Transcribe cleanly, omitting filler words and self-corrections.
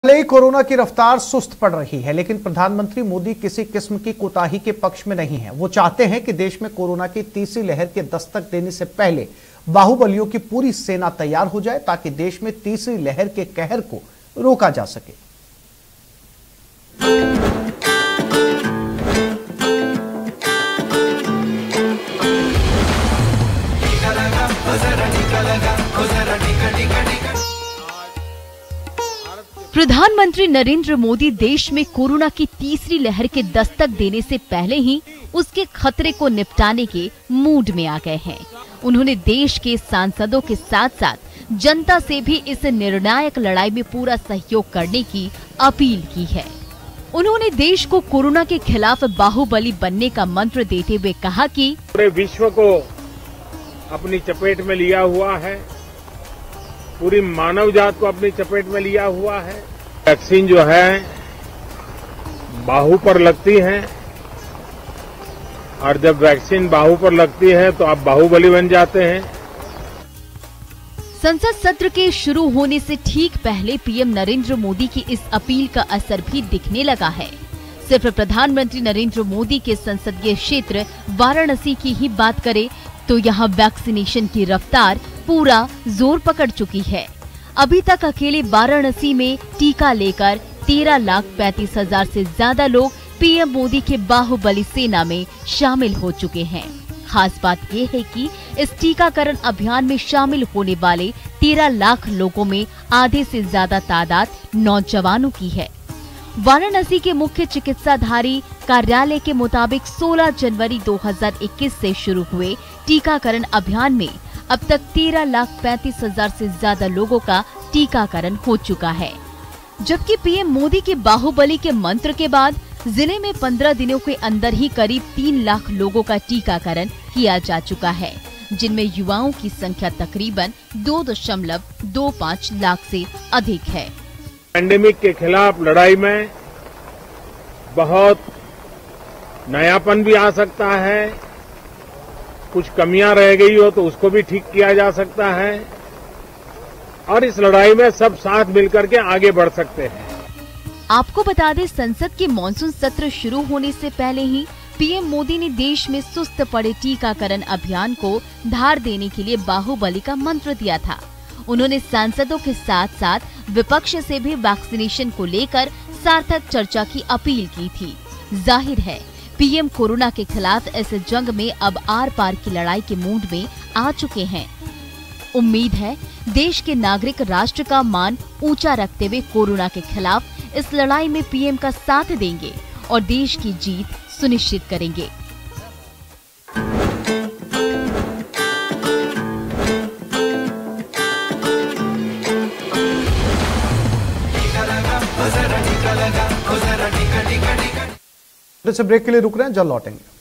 भले ही कोरोना की रफ्तार सुस्त पड़ रही है, लेकिन प्रधानमंत्री मोदी किसी किस्म की कोताही के पक्ष में नहीं है। वो चाहते हैं कि देश में कोरोना की तीसरी लहर के दस्तक देने से पहले बाहुबलियों की पूरी सेना तैयार हो जाए, ताकि देश में तीसरी लहर के कहर को रोका जा सके। प्रधानमंत्री नरेंद्र मोदी देश में कोरोना की तीसरी लहर के दस्तक देने से पहले ही उसके खतरे को निपटाने के मूड में आ गए हैं। उन्होंने देश के सांसदों के साथ साथ जनता से भी इस निर्णायक लड़ाई में पूरा सहयोग करने की अपील की है। उन्होंने देश को कोरोना के खिलाफ बाहुबली बनने का मंत्र देते हुए कहा कि पूरे विश्व को अपनी चपेट में लिया हुआ है, पूरी मानव जात को अपनी चपेट में लिया हुआ है। वैक्सीन जो है बाहु पर लगती है, और जब वैक्सीन बाहु पर लगती है तो आप बाहुबली बन जाते हैं। संसद सत्र के शुरू होने से ठीक पहले पीएम नरेंद्र मोदी की इस अपील का असर भी दिखने लगा है। सिर्फ प्रधानमंत्री नरेंद्र मोदी के संसदीय क्षेत्र वाराणसी की ही बात करें तो यहाँ वैक्सीनेशन की रफ्तार पूरा जोर पकड़ चुकी है। अभी तक अकेले वाराणसी में टीका लेकर 13,35,000 से ज्यादा लोग पीएम मोदी के बाहुबली सेना में शामिल हो चुके हैं। खास बात यह है कि इस टीकाकरण अभियान में शामिल होने वाले 13 लाख लोगों में आधे से ज्यादा तादाद नौजवानों की है। वाराणसी के मुख्य चिकित्साधारी कार्यालय के मुताबिक 16 जनवरी 2021 से शुरू हुए टीकाकरण अभियान में अब तक 13,35,000 से ज्यादा लोगों का टीकाकरण हो चुका है। जबकि पीएम मोदी के बाहुबली के मंत्र के बाद जिले में 15 दिनों के अंदर ही करीब 3 लाख लोगों का टीकाकरण किया जा चुका है, जिनमें युवाओं की संख्या तकरीबन 2.25 लाख से अधिक है। पैंडेमिक के खिलाफ लड़ाई में बहुत नयापन भी आ सकता है, कुछ कमियां रह गई हो तो उसको भी ठीक किया जा सकता है, और इस लड़ाई में सब साथ मिलकर के आगे बढ़ सकते हैं। आपको बता दें, संसद के मानसून सत्र शुरू होने से पहले ही पीएम मोदी ने देश में सुस्त पड़े टीकाकरण अभियान को धार देने के लिए बाहुबली का मंत्र दिया था। उन्होंने सांसदों के साथ साथ विपक्ष से भी वैक्सीनेशन को लेकर सार्थक चर्चा की अपील की थी। जाहिर है पीएम कोरोना के खिलाफ इस जंग में अब आर पार की लड़ाई के मूड में आ चुके हैं। उम्मीद है देश के नागरिक राष्ट्र का मान ऊंचा रखते हुए कोरोना के खिलाफ इस लड़ाई में पीएम का साथ देंगे और देश की जीत सुनिश्चित करेंगे। ब्रेक के लिए रुक रहे हैं, जल्द लौटेंगे।